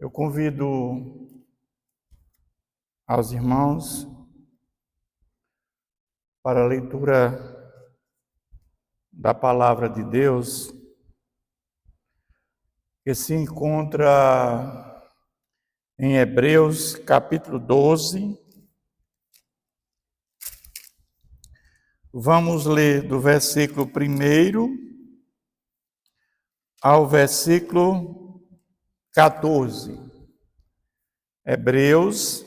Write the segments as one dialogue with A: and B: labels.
A: Eu convido aos irmãos para a leitura da palavra de Deus, que se encontra em Hebreus, capítulo 12. Vamos ler do versículo 1 ao versículo 14. Hebreus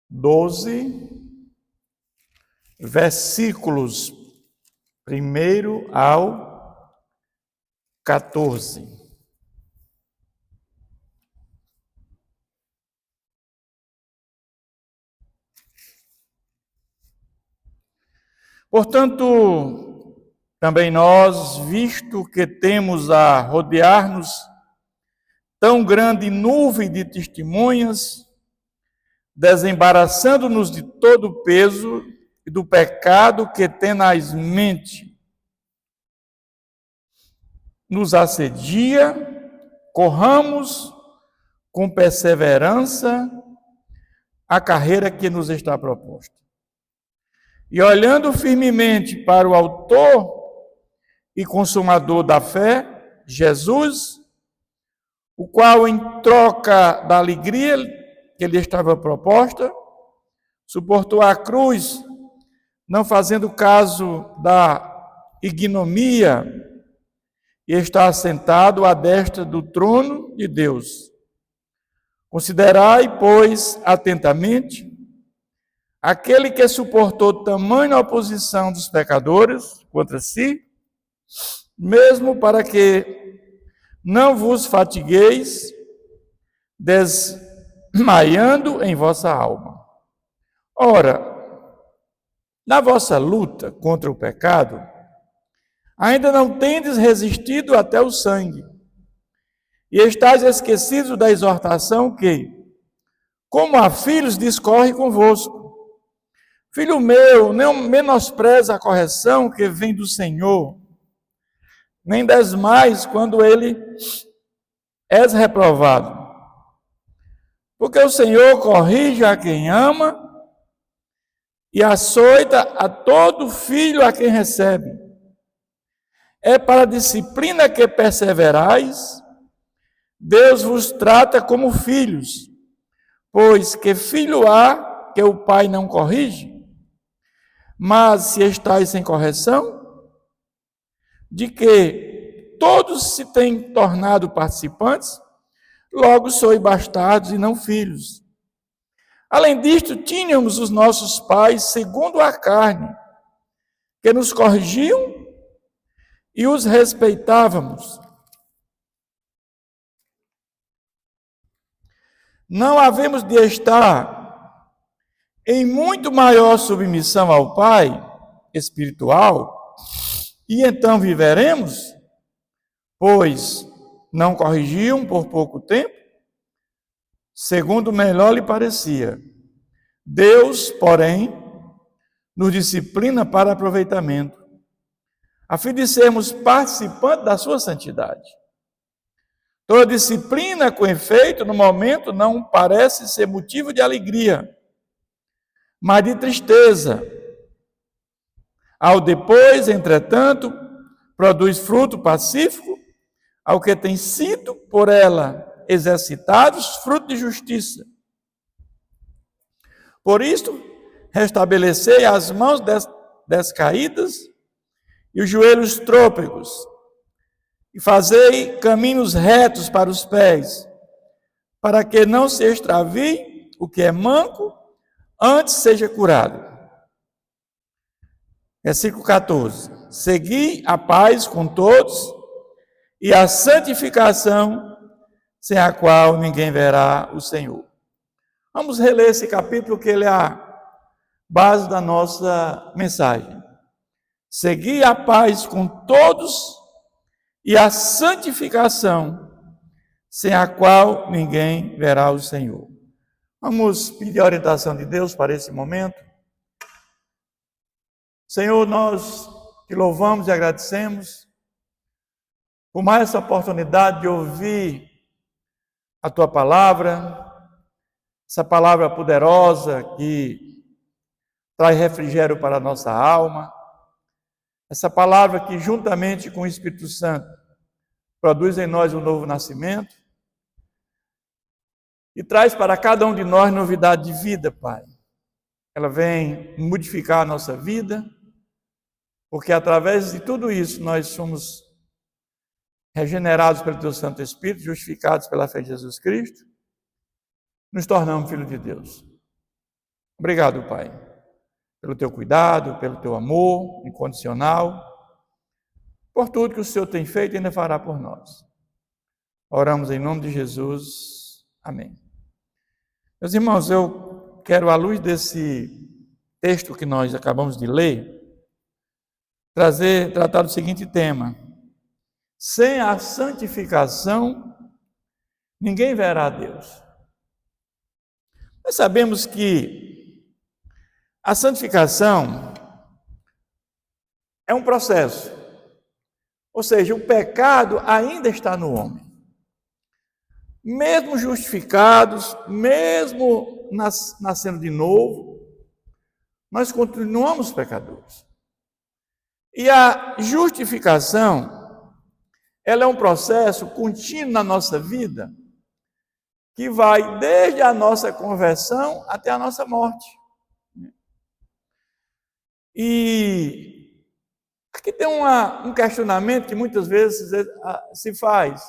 A: 12, versículos 1 ao 14. Portanto, também nós, visto que temos a rodear-nos tão grande nuvem de testemunhas, desembaraçando-nos de todo o peso e do pecado que tenazmente nos assedia, corramos com perseverança a carreira que nos está proposta. E olhando firmemente para o autor e consumador da fé, Jesus, o qual, em troca da alegria que lhe estava proposta, suportou a cruz, não fazendo caso da ignomia, e está assentado à destra do trono de Deus. Considerai, pois, atentamente aquele que suportou tamanha oposição dos pecadores contra si, mesmo para que não vos fatigueis, desmaiando em vossa alma. Ora, na vossa luta contra o pecado, ainda não tendes resistido até o sangue, e estáis esquecidos da exortação que, como a filhos, discorre convosco. Filho meu, não menospreza a correção que vem do Senhor, nem desmais quando ele és reprovado. Porque o Senhor corrige a quem ama e açoita a todo filho a quem recebe. É para a disciplina que perseverais, Deus vos trata como filhos, pois que filho há que o pai não corrige? Mas se estáis sem correção, de que todos se têm tornado participantes, logo sois bastardos e não filhos. Além disto, tínhamos os nossos pais segundo a carne, que nos corrigiam e os respeitávamos. Não havemos de estar em muito maior submissão ao Pai espiritual, e então viveremos, pois não corrigiam por pouco tempo, segundo melhor lhe parecia. Deus, porém, nos disciplina para aproveitamento, a fim de sermos participantes da sua santidade. Toda disciplina, com efeito, no momento, não parece ser motivo de alegria, mas de tristeza. Ao depois, entretanto, produz fruto pacífico, ao que tem sido por ela exercitados, fruto de justiça. Por isto, restabelecei as mãos descaídas e os joelhos trôpegos, e fazei caminhos retos para os pés, para que não se extravie o que é manco, antes seja curado. Versículo 14. Segui a paz com todos e a santificação, sem a qual ninguém verá o Senhor. Vamos reler esse capítulo, que ele é a base da nossa mensagem. Segui a paz com todos e a santificação, sem a qual ninguém verá o Senhor. Vamos pedir a orientação de Deus para esse momento. Senhor, nós te louvamos e agradecemos por mais essa oportunidade de ouvir a tua palavra, essa palavra poderosa que traz refrigério para a nossa alma, essa palavra que juntamente com o Espírito Santo produz em nós um novo nascimento e traz para cada um de nós novidade de vida, Pai. Ela vem modificar a nossa vida, porque através de tudo isso nós somos regenerados pelo Teu Santo Espírito, justificados pela fé em Jesus Cristo, nos tornamos filhos de Deus. Obrigado, Pai, pelo Teu cuidado, pelo Teu amor incondicional, por tudo que o Senhor tem feito e ainda fará por nós. Oramos em nome de Jesus. Amém. Meus irmãos, eu quero, à luz desse texto que nós acabamos de ler, tratar do seguinte tema: sem a santificação, ninguém verá a Deus. Nós sabemos que a santificação é um processo, ou seja, o pecado ainda está no homem. Mesmo justificados, mesmo nascendo de novo, nós continuamos pecadores. E a justificação, ela é um processo contínuo na nossa vida, que vai desde a nossa conversão até a nossa morte. E aqui tem um questionamento que muitas vezes se faz.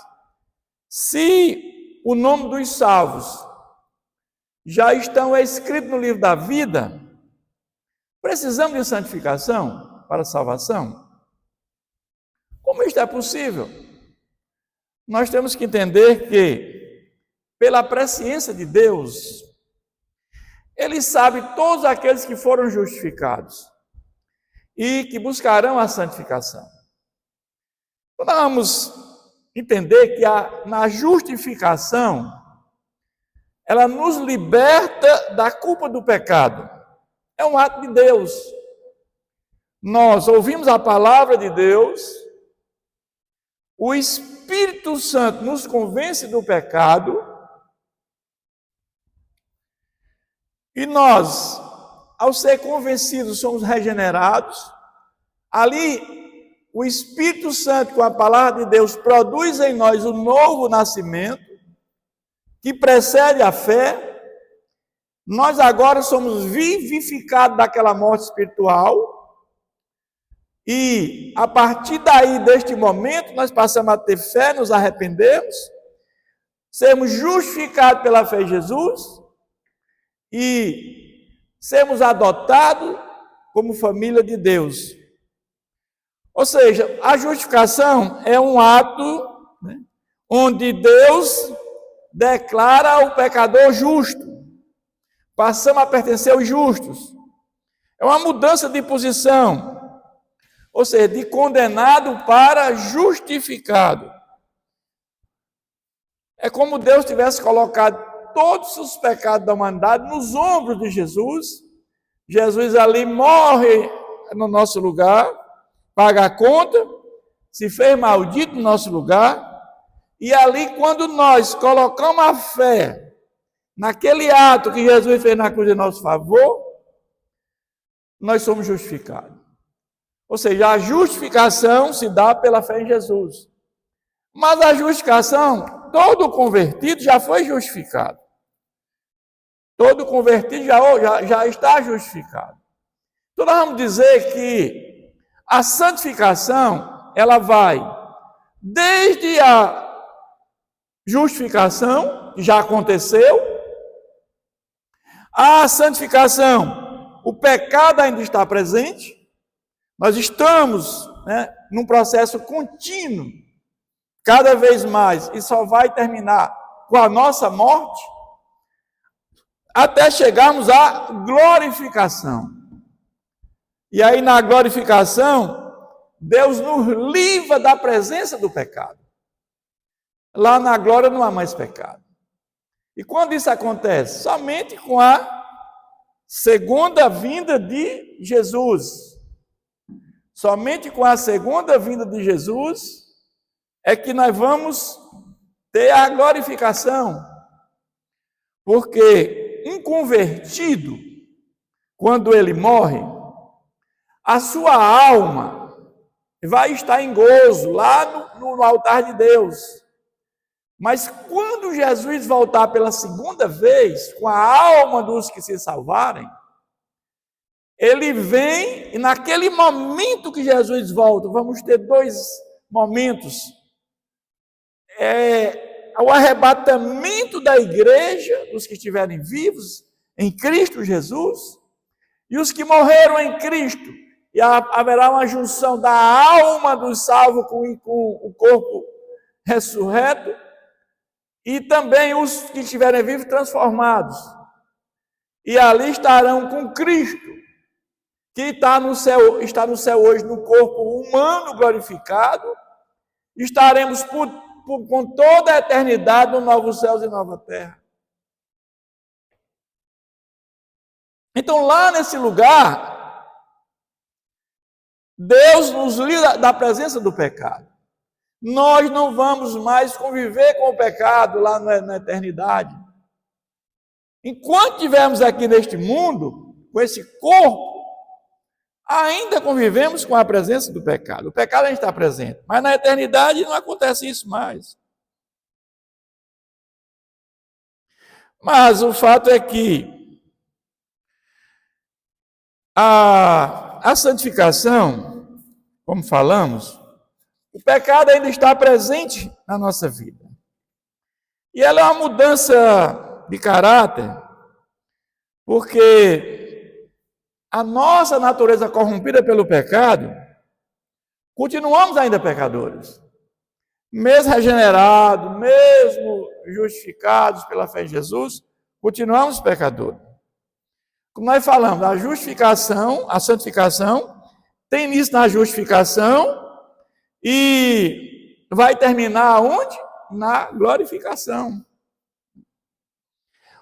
A: Se o nome dos salvos já estão escritos no livro da vida, precisamos de santificação para a salvação? Como isto é possível? Nós temos que entender que, pela presciência de Deus, Ele sabe todos aqueles que foram justificados e que buscarão a santificação. Então, nós vamos entender que na justificação, ela nos liberta da culpa do pecado. É um ato de Deus. Nós ouvimos a palavra de Deus, o Espírito Santo nos convence do pecado, e nós, ao ser convencidos, somos regenerados. Ali, o Espírito Santo, com a palavra de Deus, produz em nós um novo nascimento, que precede a fé. Nós agora somos vivificados daquela morte espiritual, e a partir daí, deste momento, nós passamos a ter fé, nos arrependemos, sermos justificados pela fé em Jesus, e sermos adotados como família de Deus. Ou seja, a justificação é um ato, onde Deus declara o pecador justo. Passamos a pertencer aos justos. É uma mudança de posição, ou seja, de condenado para justificado. É como Deus tivesse colocado todos os pecados da humanidade nos ombros de Jesus. Jesus ali morre no nosso lugar, paga a conta, se fez maldito no nosso lugar, e ali, quando nós colocamos a fé naquele ato que Jesus fez na cruz em nosso favor, nós somos justificados. Ou seja, a justificação se dá pela fé em Jesus. Mas a justificação, todo convertido já foi justificado. Todo convertido já está justificado. Então nós vamos dizer que a santificação, ela vai desde a justificação, que já aconteceu, a santificação, o pecado ainda está presente, nós estamos num processo contínuo, cada vez mais, e só vai terminar com a nossa morte, até chegarmos à glorificação. E aí, na glorificação, Deus nos livra da presença do pecado. Lá na glória não há mais pecado. E quando isso acontece? Somente com a segunda vinda de Jesus. Somente com a segunda vinda de Jesus é que nós vamos ter a glorificação. Porque um convertido, quando ele morre, a sua alma vai estar em gozo lá no altar de Deus. Mas quando Jesus voltar pela segunda vez, com a alma dos que se salvarem, ele vem, e naquele momento que Jesus volta, vamos ter dois momentos. O arrebatamento da igreja, dos que estiverem vivos em Cristo Jesus, e os que morreram em Cristo. E haverá uma junção da alma dos salvos com o corpo ressurreto, e também os que estiverem vivos transformados. E ali estarão com Cristo, que está no céu hoje no corpo humano glorificado. Estaremos com toda a eternidade no novo céus e nova terra. Então, lá nesse lugar, Deus nos livra da presença do pecado. Nós não vamos mais conviver com o pecado lá na eternidade. Enquanto estivermos aqui neste mundo, com esse corpo, ainda convivemos com a presença do pecado. O pecado ainda está presente, mas na eternidade não acontece isso mais. Mas o fato é que a santificação, como falamos, o pecado ainda está presente na nossa vida. E ela é uma mudança de caráter, porque a nossa natureza corrompida pelo pecado, continuamos ainda pecadores. Mesmo regenerados, mesmo justificados pela fé em Jesus, continuamos pecadores. Como nós falamos, a justificação, a santificação, tem início na justificação e vai terminar onde? Na glorificação.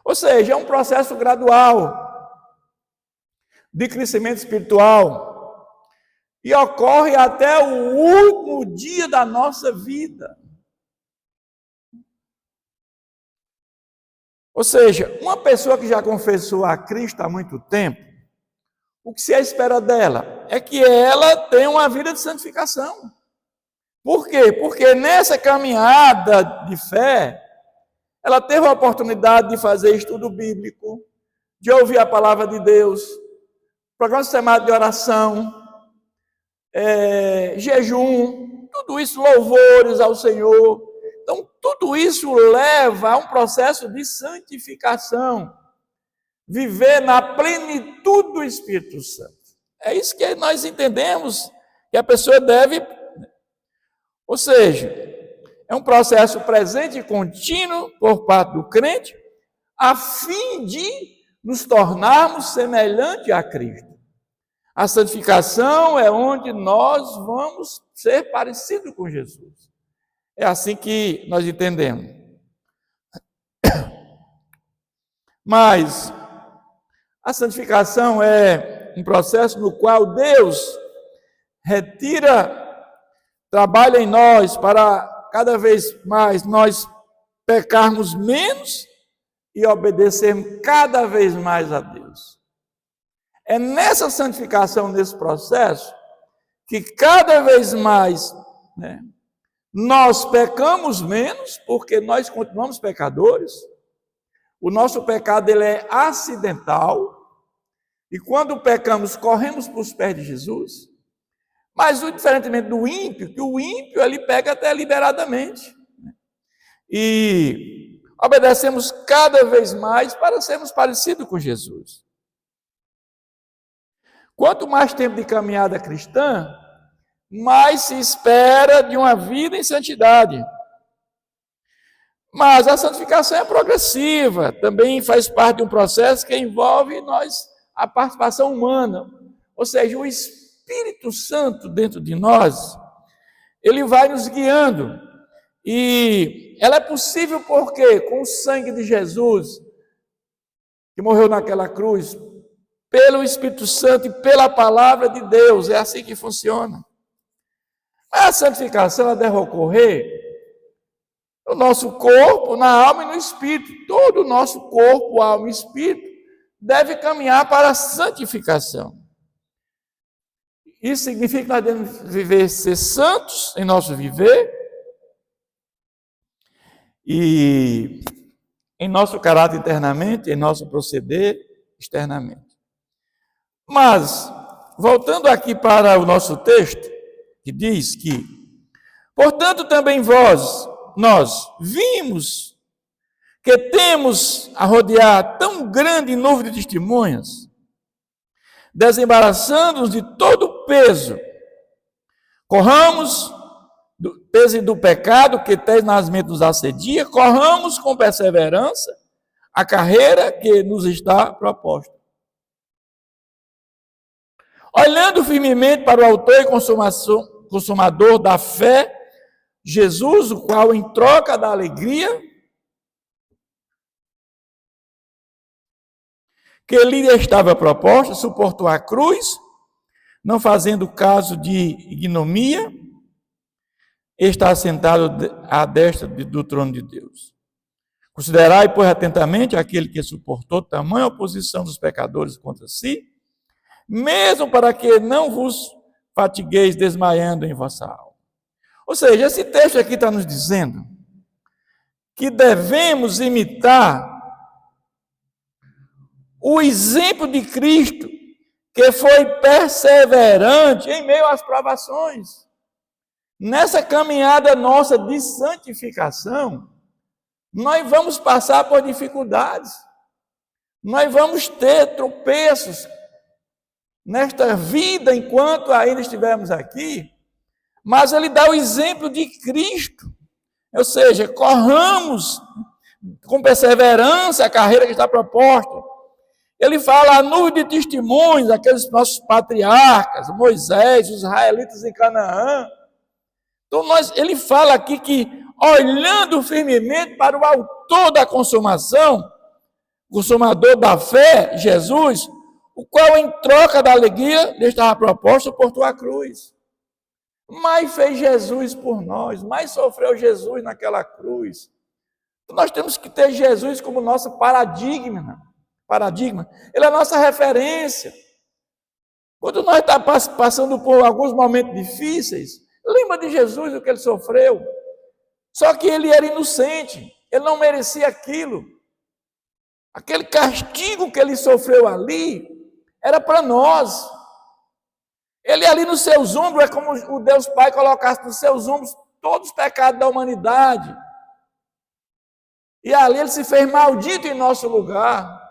A: Ou seja, é um processo gradual de crescimento espiritual e ocorre até o último dia da nossa vida. Ou seja, uma pessoa que já confessou a Cristo há muito tempo, o que se espera dela é que ela tenha uma vida de santificação. Por quê? Porque nessa caminhada de fé, ela teve a oportunidade de fazer estudo bíblico, de ouvir a palavra de Deus, programa sistemático de oração, jejum, tudo isso, louvores ao Senhor. Então, tudo isso leva a um processo de santificação, viver na plenitude do Espírito Santo. É isso que nós entendemos que a pessoa deve. Ou seja, é um processo presente e contínuo por parte do crente, a fim de nos tornarmos semelhantes a Cristo. A santificação é onde nós vamos ser parecidos com Jesus. É assim que nós entendemos. Mas a santificação é um processo no qual Deus trabalha em nós para cada vez mais nós pecarmos menos e obedecermos cada vez mais a Deus. É nessa santificação, nesse processo, que cada vez mais nós pecamos menos, porque nós continuamos pecadores. O nosso pecado ele é acidental, e quando pecamos, corremos para os pés de Jesus. Mas, diferentemente do ímpio, que o ímpio ele peca até liberadamente. E obedecemos cada vez mais para sermos parecidos com Jesus. Quanto mais tempo de caminhada cristã, mais se espera de uma vida em santidade. Mas a santificação é progressiva, também faz parte de um processo que envolve a participação humana. Ou seja, o Espírito Santo dentro de nós, ele vai nos guiando. E ela é possível porque com o sangue de Jesus, que morreu naquela cruz, pelo Espírito Santo e pela palavra de Deus, é assim que funciona. A santificação ela deve ocorrer No nosso corpo, na alma e no espírito. Todo o nosso corpo, alma e espírito deve caminhar para a santificação. Isso significa que nós devemos ser santos em nosso viver e em nosso caráter internamente, em nosso proceder externamente. Mas, voltando aqui para o nosso texto, que diz que, portanto, também nós vimos que temos a rodear tão grande número de testemunhas, desembaraçando-nos de todo o peso, corramos do peso do pecado que tenazmente nos assedia, corramos com perseverança a carreira que nos está proposta. Olhando firmemente para o autor e consumador da fé, Jesus, o qual, em troca da alegria que lhe estava proposta, suportou a cruz, não fazendo caso de ignomia, está sentado à destra do trono de Deus. Considerai, pois, atentamente aquele que suportou tamanha oposição dos pecadores contra si, mesmo para que não vos fatigueis desmaiando em vossa alma. Ou seja, esse texto aqui está nos dizendo que devemos imitar o exemplo de Cristo, que foi perseverante em meio às provações. Nessa caminhada nossa de santificação, nós vamos passar por dificuldades, nós vamos ter tropeços nesta vida enquanto ainda estivermos aqui, mas ele dá o exemplo de Cristo, ou seja, corramos com perseverança a carreira que está proposta. Ele fala a nuvem de testemunhos, aqueles nossos patriarcas, Moisés, os israelitas em Canaã. Então, ele fala aqui que, olhando firmemente para o autor da consumação, consumador da fé, Jesus, o qual, em troca da alegria, lhe estava proposta, suportou a cruz. Mais fez Jesus por nós, mais sofreu Jesus naquela cruz. Então, nós temos que ter Jesus como nosso paradigma. Ele é a nossa referência. Quando nós estamos passando por alguns momentos difíceis, lembra de Jesus, o que ele sofreu. Só que ele era inocente, ele não merecia aquilo. Aquele castigo que ele sofreu ali, era para nós. Ele ali nos seus ombros, é como o Deus Pai colocasse nos seus ombros todos os pecados da humanidade. E ali ele se fez maldito em nosso lugar.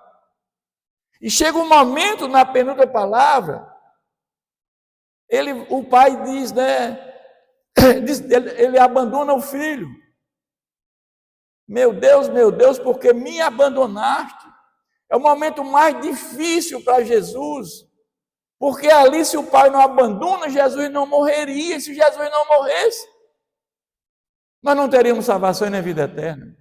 A: E chega um momento, na penúltima palavra, o pai diz, ele abandona o filho. Meu Deus, porque me abandonaste? É o momento mais difícil para Jesus, porque ali, se o pai não abandona, Jesus não morreria. Se Jesus não morresse, nós não teríamos salvação na vida eterna.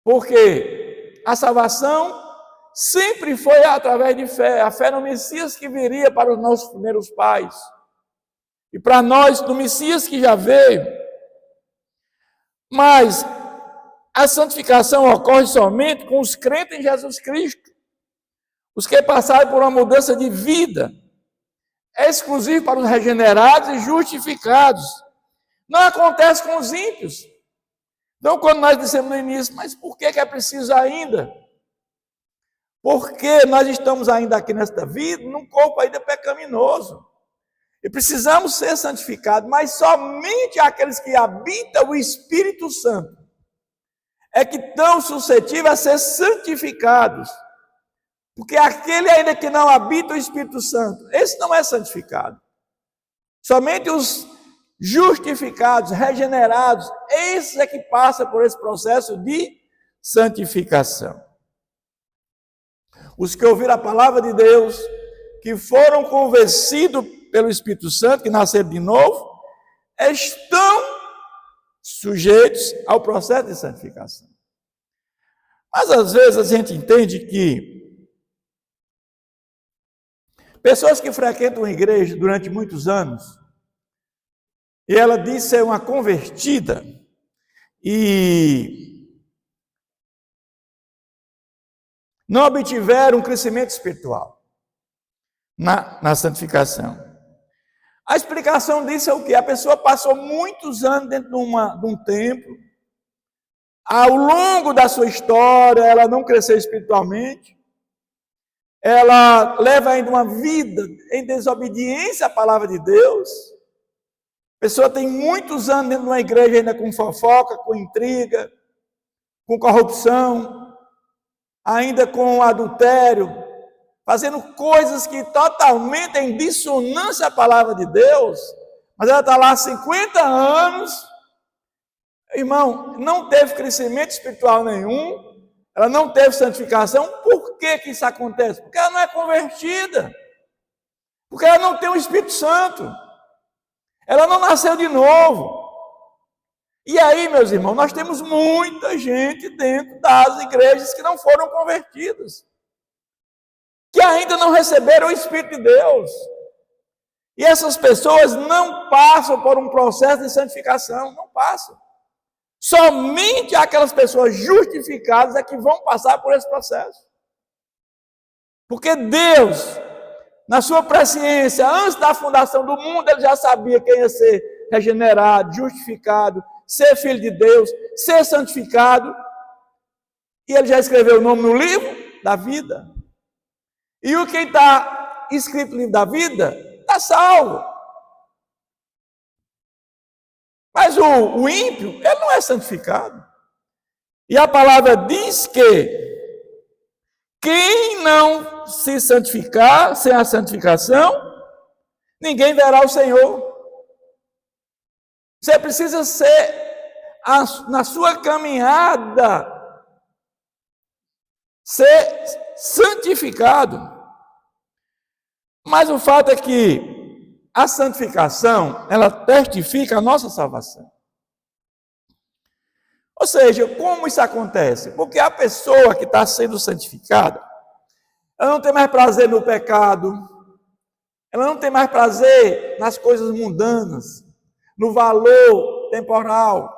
A: Porque a salvação sempre foi através de fé, a fé no Messias que viria para os nossos primeiros pais. E para nós, no Messias que já veio. Mas a santificação ocorre somente com os crentes em Jesus Cristo. Os que passaram por uma mudança de vida. É exclusivo para os regenerados e justificados. Não acontece com os ímpios. Então, quando nós dissemos no início, mas por que é preciso ainda? Porque nós estamos ainda aqui nesta vida, num corpo ainda pecaminoso. E precisamos ser santificados, mas somente aqueles que habitam o Espírito Santo é que estão suscetíveis a ser santificados. Porque aquele ainda que não habita o Espírito Santo, esse não é santificado. Somente os justificados, regenerados, esses é que passam por esse processo de santificação. Os que ouviram a palavra de Deus, que foram convencidos pelo Espírito Santo, que nasceram de novo, estão sujeitos ao processo de santificação. Mas às vezes a gente entende que pessoas que frequentam a igreja durante muitos anos, e ela diz ser uma convertida, e não obtiveram um crescimento espiritual na santificação. A explicação disso é o quê? A pessoa passou muitos anos dentro de um templo, ao longo da sua história, ela não cresceu espiritualmente, ela leva ainda uma vida em desobediência à palavra de Deus. A pessoa tem muitos anos dentro de uma igreja ainda com fofoca, com intriga, com corrupção, ainda com adultério, fazendo coisas que totalmente em dissonância à palavra de Deus, mas ela está lá há 50 anos, irmão, não teve crescimento espiritual nenhum, ela não teve santificação. Por que isso acontece? Porque ela não é convertida, porque ela não tem o Espírito Santo, ela não nasceu de novo. E aí, meus irmãos, nós temos muita gente dentro das igrejas que não foram convertidas, que ainda não receberam o Espírito de Deus. E essas pessoas não passam por um processo de santificação, não passam. Somente aquelas pessoas justificadas é que vão passar por esse processo. Porque Deus, na sua presciência, antes da fundação do mundo, Ele já sabia quem ia ser regenerado, justificado, ser filho de Deus, ser santificado. E Ele já escreveu o nome no livro da vida. E o que está escrito no livro da vida, está salvo. Mas o ímpio, ele não é santificado. E a palavra diz que quem não se santificar, sem a santificação, ninguém verá o Senhor. Você precisa ser, na sua caminhada, ser santificado. Mas o fato é que a santificação, ela testifica a nossa salvação. Ou seja, como isso acontece? Porque a pessoa que está sendo santificada, ela não tem mais prazer no pecado, ela não tem mais prazer nas coisas mundanas, no valor temporal.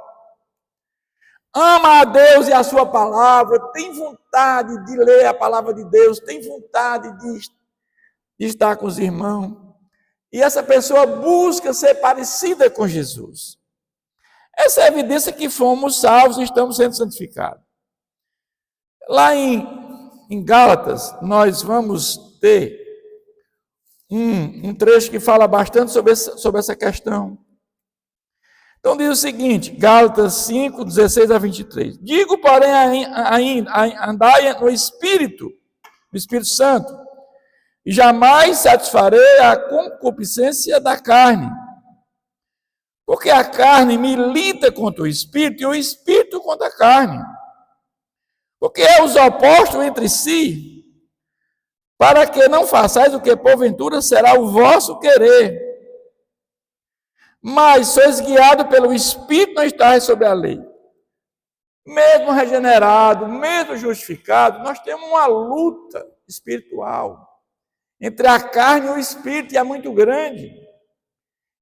A: Ama a Deus e a sua palavra, tem vontade de ler a palavra de Deus, tem vontade de estar com os irmãos. E essa pessoa busca ser parecida com Jesus. Essa é a evidência que fomos salvos e estamos sendo santificados. Lá em Gálatas, nós vamos ter um trecho que fala bastante sobre essa questão. Então diz o seguinte, Gálatas 5, 16 a 23. Digo, porém, andai no Espírito Santo, e jamais satisfarei a concupiscência da carne. Porque a carne milita contra o Espírito e o Espírito contra a carne. Porque é os opostos entre si, para que não façais o que porventura será o vosso querer. Mas sois guiados pelo Espírito, não estáis sobre a lei. Mesmo regenerado, mesmo justificado, nós temos uma luta espiritual entre a carne e o Espírito, e é muito grande.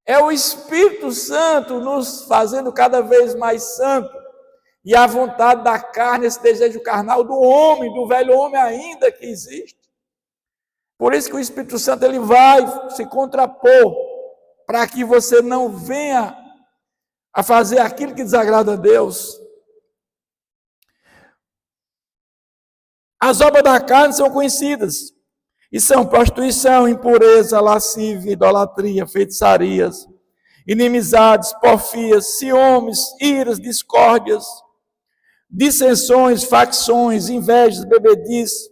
A: É o Espírito Santo nos fazendo cada vez mais santo, e a vontade da carne, esse desejo carnal do homem, do velho homem ainda que existe. Por isso que o Espírito Santo ele vai se contrapor, para que você não venha a fazer aquilo que desagrada a Deus. As obras da carne são conhecidas, e são prostituição, impureza, lascívia, idolatria, feitiçarias, inimizades, porfias, ciúmes, iras, discórdias, dissensões, facções, invejas, bebedices,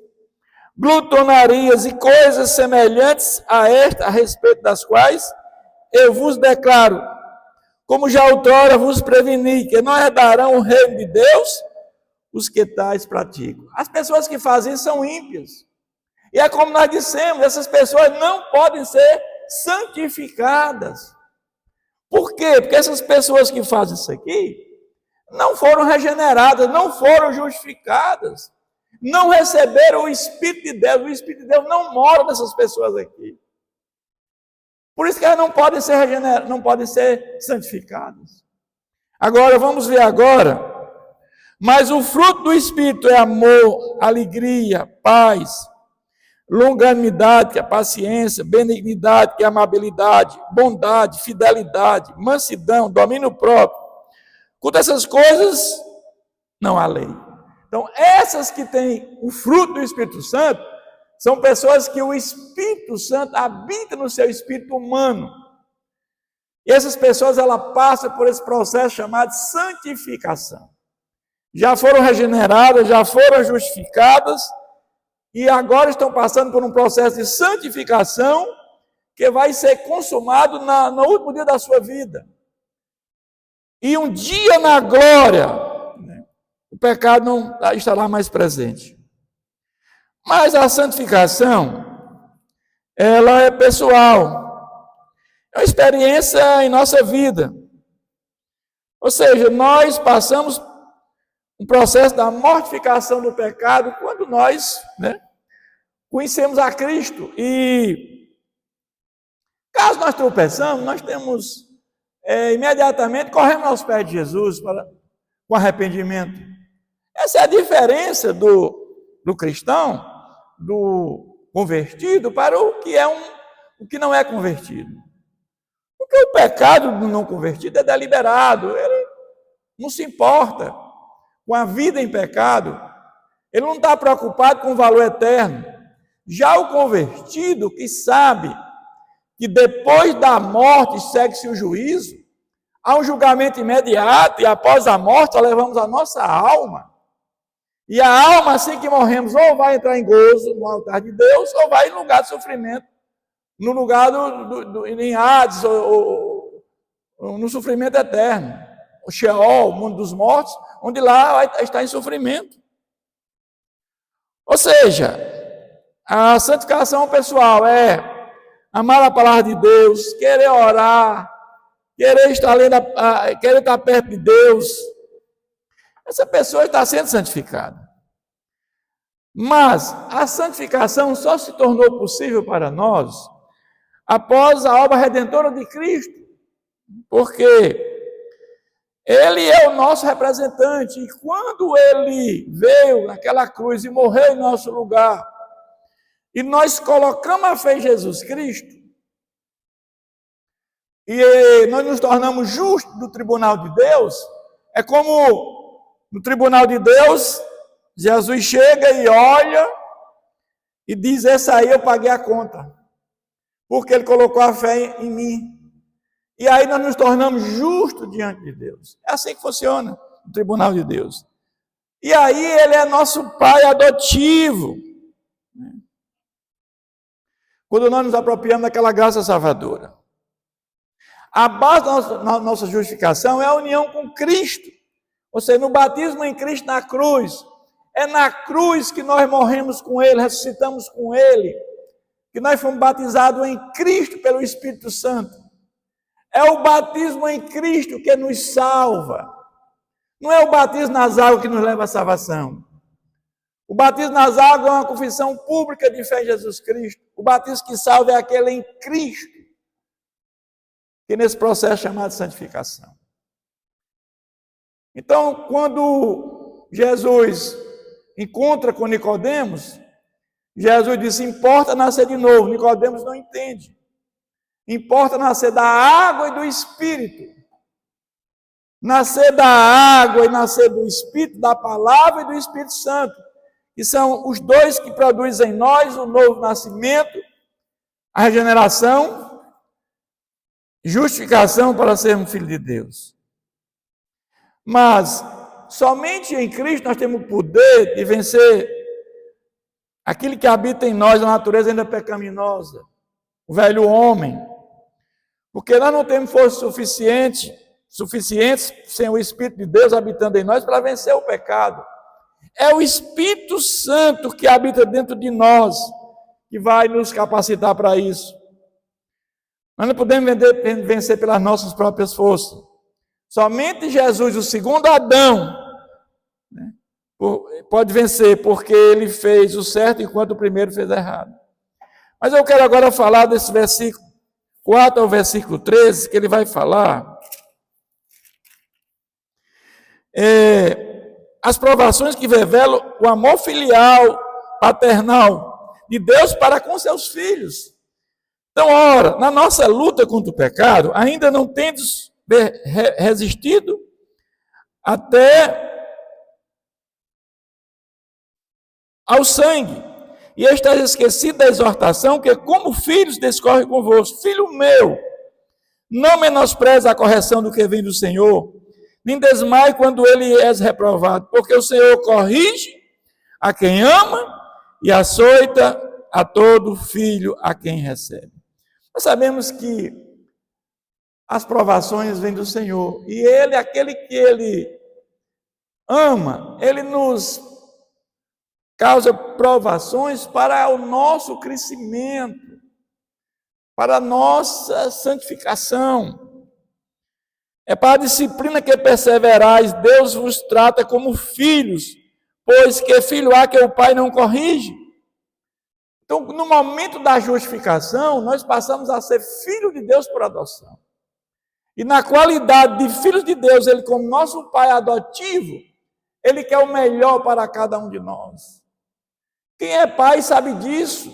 A: glutonarias e coisas semelhantes a esta, a respeito das quais eu vos declaro, como já outrora vos preveni, que não herdarão o reino de Deus os que tais praticam. As pessoas que fazem isso são ímpias. E é como nós dissemos, essas pessoas não podem ser santificadas. Por quê? Porque essas pessoas que fazem isso aqui não foram regeneradas, não foram justificadas, não receberam o Espírito de Deus. O Espírito de Deus não mora nessas pessoas aqui. Por isso que elas não podem ser regeneradas, não podem ser santificadas. Agora, vamos ver agora. Mas o fruto do Espírito é amor, alegria, paz, longanimidade, que é paciência, benignidade, que é amabilidade, bondade, fidelidade, mansidão, domínio próprio. Contra essas coisas, não há lei. Então, essas que têm o fruto do Espírito Santo, são pessoas que o Espírito Santo habita no seu espírito humano. E essas pessoas, elas passam por esse processo chamado santificação. Já foram regeneradas, já foram justificadas, e agora estão passando por um processo de santificação que vai ser consumado no último dia da sua vida. E um dia na glória, o pecado não estará mais presente. Mas a santificação, ela é pessoal. É uma experiência em nossa vida. Ou seja, nós passamos um processo da mortificação do pecado quando nós conhecemos a Cristo. E caso nós tropeçamos, nós temos imediatamente, corremos aos pés de Jesus com arrependimento. Essa é a diferença do cristão, do convertido, para o que não é convertido. Porque o pecado do não convertido é deliberado, ele não se importa com a vida em pecado, ele não está preocupado com o valor eterno. Já o convertido, que sabe que depois da morte segue-se o juízo, há um julgamento imediato, e após a morte, nós levamos a nossa alma. E a alma, assim que morremos, ou vai entrar em gozo no altar de Deus, ou vai em lugar de sofrimento, no lugar em Hades, ou no sofrimento eterno. O Sheol, o mundo dos mortos, onde lá está em sofrimento. Ou seja, a santificação pessoal é amar a palavra de Deus, querer orar, querer estar perto de Deus. Essa pessoa está sendo santificada. Mas a santificação só se tornou possível para nós após a obra redentora de Cristo. Porque Ele é o nosso representante. E quando Ele veio naquela cruz e morreu em nosso lugar, e nós colocamos a fé em Jesus Cristo, e nós nos tornamos justos do tribunal de Deus, é como no tribunal de Deus, Jesus chega e olha e diz: essa aí eu paguei a conta, porque ele colocou a fé em mim. E aí nós nos tornamos justos diante de Deus. É assim que funciona o tribunal de Deus. E aí ele é nosso pai adotivo. Quando nós nos apropriamos daquela graça salvadora. A base da nossa justificação é a união com Cristo. Ou seja, no batismo em Cristo na cruz. É na cruz que nós morremos com Ele, ressuscitamos com Ele. Que nós fomos batizados em Cristo pelo Espírito Santo. É o batismo em Cristo que nos salva. Não é o batismo nas águas que nos leva à salvação. O batismo nas águas é uma confissão pública de fé em Jesus Cristo. O batismo que salva é aquele em Cristo. Que nesse processo é chamado de santificação. Então, quando Jesus encontra com Nicodemos, Jesus disse: importa nascer de novo. Nicodemos não entende. Importa nascer da água e do Espírito. Nascer da água e nascer do Espírito, da palavra e do Espírito Santo. Que são os dois que produzem em nós o novo nascimento, a regeneração, justificação para sermos filhos de Deus. Mas somente em Cristo nós temos o poder de vencer aquilo que habita em nós, a natureza ainda pecaminosa, o velho homem. Porque nós não temos força suficientes sem o Espírito de Deus habitando em nós para vencer o pecado. É o Espírito Santo que habita dentro de nós que vai nos capacitar para isso. Nós não podemos vencer pelas nossas próprias forças. Somente Jesus, o segundo Adão, pode vencer, porque ele fez o certo enquanto o primeiro fez errado. Mas eu quero agora falar desse versículo 4 ao versículo 13, que ele vai falar as provações que revelam o amor filial, paternal de Deus para com seus filhos. Então, ora, na nossa luta contra o pecado, ainda não tendes resistido até ao sangue, e estás esquecido da exortação que, como filhos, discorre convosco. Filho meu, não menospreze a correção do que vem do Senhor, nem desmaie quando ele é reprovado, porque o Senhor corrige a quem ama e açoita a todo filho a quem recebe. Nós sabemos que as provações vêm do Senhor, e Ele, aquele que Ele ama, Ele nos causa provações para o nosso crescimento, para a nossa santificação. É para a disciplina que perseverais, Deus vos trata como filhos, pois que filho há que o pai não corrige. Então, no momento da justificação, nós passamos a ser filho de Deus por adoção. E na qualidade de filhos de Deus, Ele como nosso pai adotivo, Ele quer o melhor para cada um de nós. Quem é pai sabe disso.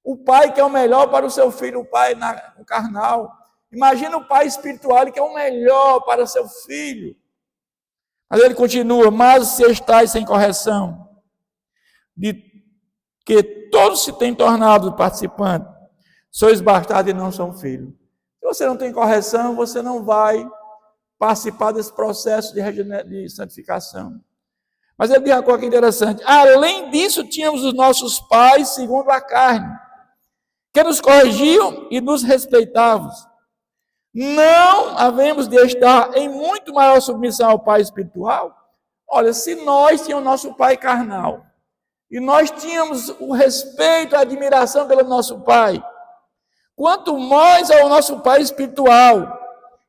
A: O pai quer o melhor para o seu filho, o pai no carnal. Imagina o pai espiritual, ele quer o melhor para seu filho. Mas ele continua, mas se estáis sem correção, de que todos se têm tornado participantes, sois bastardos e não são filhos. Se você não tem correção, você não vai participar desse processo de santificação. Mas ele diz uma coisa interessante. Além disso, tínhamos os nossos pais, segundo a carne, que nos corrigiam e nos respeitavam. Não havemos de estar em muito maior submissão ao pai espiritual? Olha, se nós tínhamos nosso pai carnal, e nós tínhamos o respeito, a admiração pelo nosso pai, quanto mais ao nosso pai espiritual,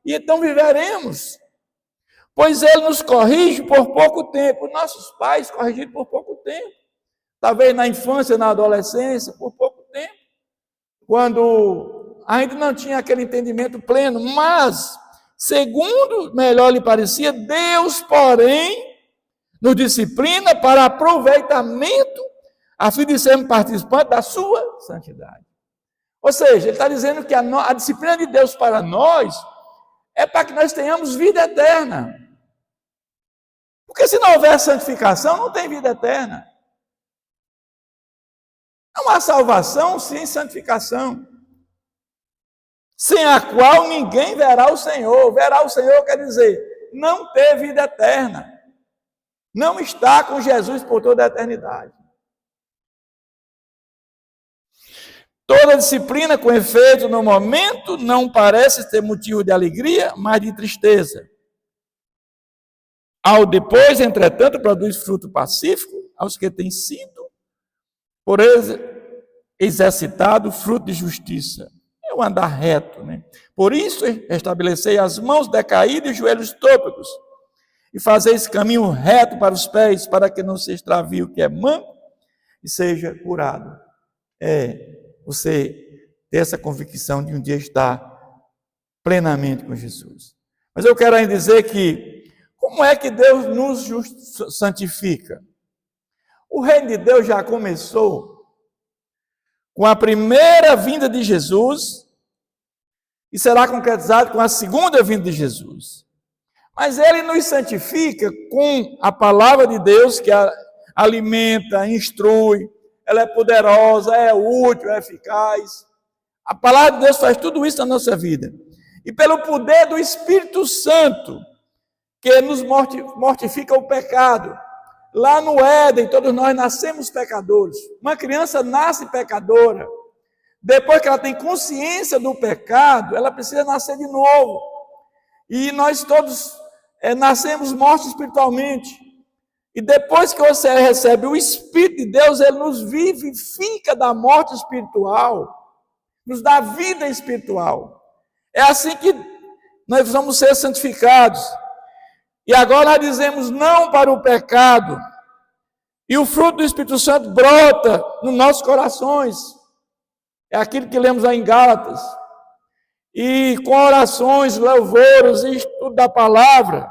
A: e então viveremos. Pois ele nos corrige por pouco tempo. Nossos pais corrigiram por pouco tempo. Talvez na infância, na adolescência, por pouco tempo. Quando ainda não tinha aquele entendimento pleno. Mas, segundo melhor lhe parecia, Deus, porém, nos disciplina para aproveitamento, a fim de sermos participantes da sua santidade. Ou seja, ele está dizendo que a disciplina de Deus para nós é para que nós tenhamos vida eterna. Porque se não houver santificação, não tem vida eterna. Não há salvação sem santificação, sem a qual ninguém verá o Senhor. Verá o Senhor quer dizer, não ter vida eterna. Não está com Jesus por toda a eternidade. Toda disciplina, com efeito no momento, não parece ter motivo de alegria, mas de tristeza. Ao depois, entretanto, produz fruto pacífico aos que têm sido, por exercitado, fruto de justiça. É o andar reto, né? Por isso, estabelecei as mãos decaídas e os joelhos tôpicos, e fazer esse caminho reto para os pés, para que não se extravie o que é manco e seja curado. Você ter essa convicção de um dia estar plenamente com Jesus. Mas eu quero ainda dizer que, como é que Deus nos santifica? O reino de Deus já começou com a primeira vinda de Jesus e será concretizado com a segunda vinda de Jesus. Mas Ele nos santifica com a palavra de Deus que alimenta, instrui, ela é poderosa, é útil, é eficaz. A palavra de Deus faz tudo isso na nossa vida. E pelo poder do Espírito Santo, que nos mortifica o pecado. Lá no Éden, todos nós nascemos pecadores. Uma criança nasce pecadora. Depois que ela tem consciência do pecado, ela precisa nascer de novo. E nós todos nascemos mortos espiritualmente. E depois que você recebe o Espírito de Deus, Ele nos vivifica da morte espiritual, nos dá vida espiritual. É assim que nós vamos ser santificados. E agora nós dizemos não para o pecado. E o fruto do Espírito Santo brota nos nossos corações. É aquilo que lemos lá em Gálatas. E com orações, louvores e estudo da palavra,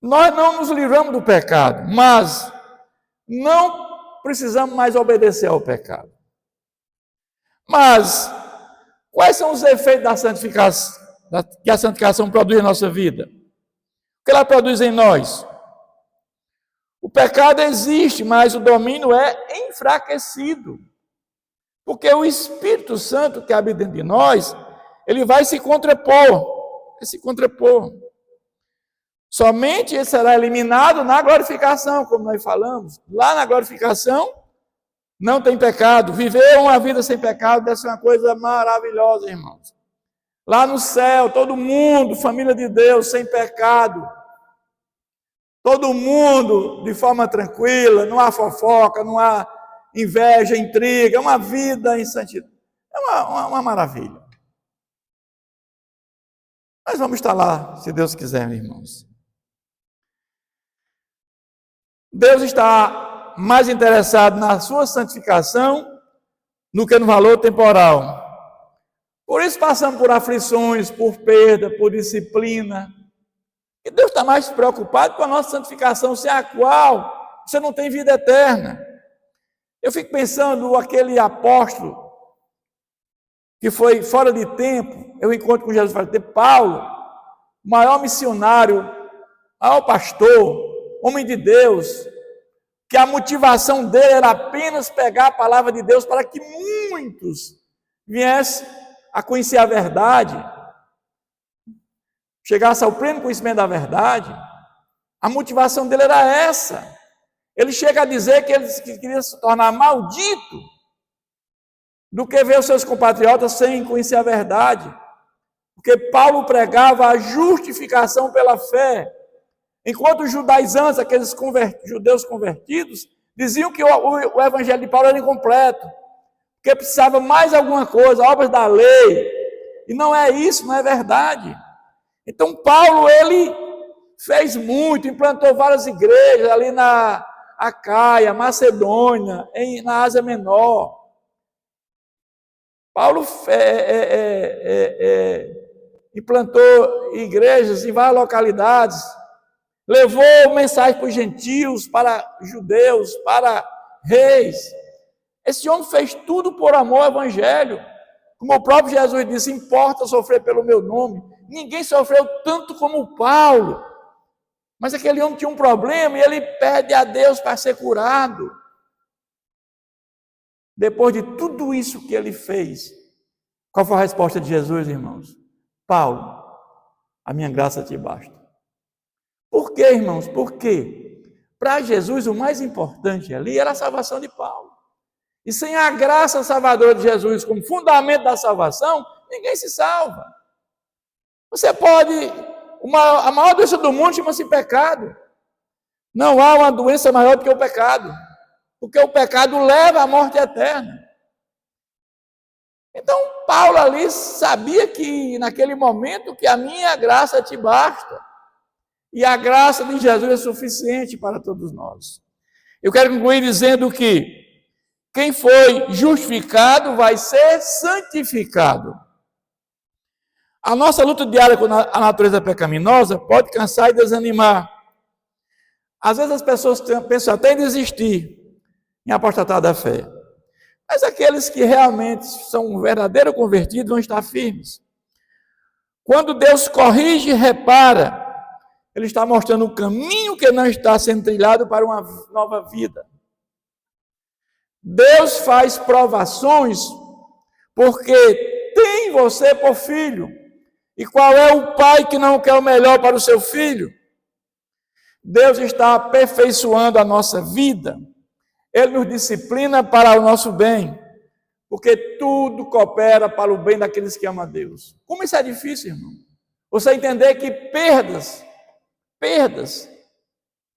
A: Nós não nos livramos do pecado, mas não precisamos mais obedecer ao pecado. Mas quais são os efeitos da santificação, que a santificação produz em nossa vida? O que ela produz em nós? O pecado existe, mas o domínio é enfraquecido. Porque o Espírito Santo que habita dentro de nós, ele vai se contrapor. Vai se contrapor. Somente ele será eliminado na glorificação, como nós falamos. Lá na glorificação, não tem pecado. Viver uma vida sem pecado deve ser uma coisa maravilhosa, irmãos. Lá no céu, todo mundo, família de Deus, sem pecado. Todo mundo de forma tranquila, não há fofoca, não há inveja, intriga, é uma vida em santidade. É uma maravilha. Nós vamos estar lá, se Deus quiser, meus irmãos. Deus está mais interessado na sua santificação do que no valor temporal. Por isso passamos por aflições, por perda, por disciplina. E Deus está mais preocupado com a nossa santificação, sem a qual você não tem vida eterna. Eu fico pensando aquele apóstolo que foi fora de tempo, eu encontro com Jesus fora de tempo, Paulo, maior missionário, maior pastor, homem de Deus, que a motivação dele era apenas pegar a palavra de Deus para que muitos viessem a conhecer a verdade, chegasse ao pleno conhecimento da verdade. A motivação dele era essa. Ele chega a dizer que ele queria se tornar maldito do que ver os seus compatriotas sem conhecer a verdade. Porque Paulo pregava a justificação pela fé, enquanto os judaizantes, aqueles judeus convertidos, diziam que o evangelho de Paulo era incompleto, porque precisava mais alguma coisa, obras da lei. E não é isso, não é verdade. Então Paulo, ele fez muito, implantou várias igrejas ali na Acaia, Macedônia, na Ásia Menor. Paulo implantou igrejas em várias localidades, levou mensagem para os gentios, para judeus, para reis. Esse homem fez tudo por amor ao evangelho. Como o próprio Jesus disse, importa sofrer pelo meu nome. Ninguém sofreu tanto como Paulo. Mas aquele homem tinha um problema e ele pede a Deus para ser curado. Depois de tudo isso que ele fez, qual foi a resposta de Jesus, irmãos? Paulo, a minha graça te basta. Por quê, irmãos? Por quê? Para Jesus, o mais importante ali era a salvação de Paulo. E sem a graça salvadora de Jesus como fundamento da salvação, ninguém se salva. Você pode... a maior doença do mundo chama-se pecado. Não há uma doença maior do que o pecado. Porque o pecado leva à morte eterna. Então, Paulo ali sabia que, naquele momento, que a minha graça te basta. E a graça de Jesus é suficiente para todos nós. Eu quero concluir dizendo que quem foi justificado vai ser santificado. A nossa luta diária com a natureza pecaminosa pode cansar e desanimar. Às vezes as pessoas pensam até em desistir, em apostatar da fé. Mas aqueles que realmente são um verdadeiro convertido vão estar firmes. Quando Deus corrige e repara, Ele está mostrando um caminho que não está sendo trilhado para uma nova vida. Deus faz provações porque tem você por filho. E qual é o pai que não quer o melhor para o seu filho? Deus está aperfeiçoando a nossa vida. Ele nos disciplina para o nosso bem. Porque tudo coopera para o bem daqueles que amam a Deus. Como isso é difícil, irmão? Você entender que perdas,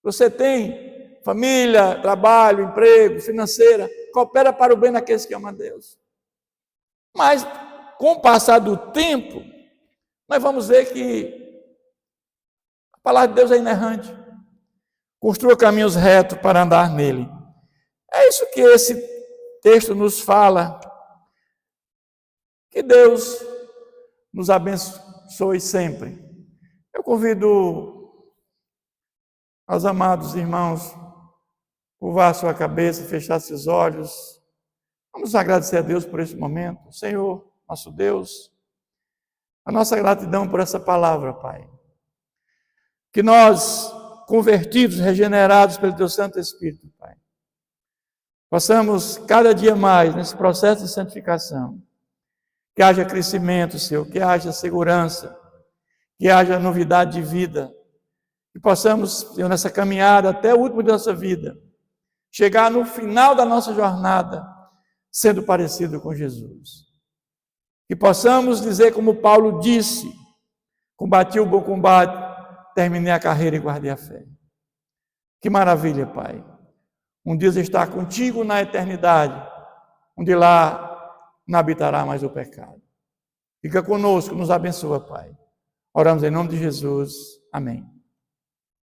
A: você tem família, trabalho, emprego, financeira, coopera para o bem daqueles que amam a Deus. Mas, com o passar do tempo, nós vamos ver que a palavra de Deus é inerrante. Construa caminhos retos para andar nele. É isso que esse texto nos fala. Que Deus nos abençoe sempre. Eu convido aos amados irmãos, curvar sua cabeça, fechar seus olhos. Vamos agradecer a Deus por esse momento. Senhor, nosso Deus, a nossa gratidão por essa palavra, Pai. Que nós, convertidos, regenerados pelo Teu Santo Espírito, Pai, possamos cada dia mais, nesse processo de santificação, que haja crescimento, Senhor, que haja segurança, que haja novidade de vida, que possamos, Senhor, nessa caminhada até o último de nossa vida, chegar no final da nossa jornada, sendo parecido com Jesus. Que possamos dizer como Paulo disse: combati o bom combate, terminei a carreira e guardei a fé. Que maravilha, Pai. Um dia estar contigo na eternidade, onde lá não habitará mais o pecado. Fica conosco, nos abençoa, Pai. Oramos em nome de Jesus. Amém.